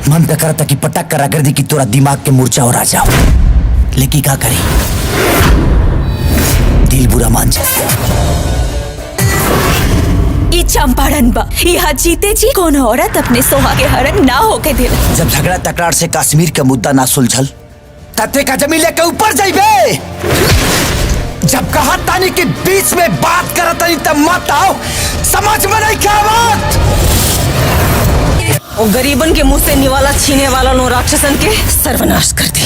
मन तो करता कि पटक करा कर दी कि तोरा दिमाग के मूर्छा और आ जाओ, लेकिन क्या करी, दिल बुरा मान जाए। ये चंपारण बा, यहाँ जीते जी कौन औरत अपने सोहागे हरण ना होके दिल। जब झगड़ा तकरार से कश्मीर का मुद्दा ना सुलझल तते का जमीन लेके ऊपर जाइबे। जब कहा तानी के बीच में बात करा तानी तब मत आओ, समझ में नहीं क्या बात। और गरीबन के मुंह से निवाला छीने वाला नो राक्षसन के सर्वनाश कर दी।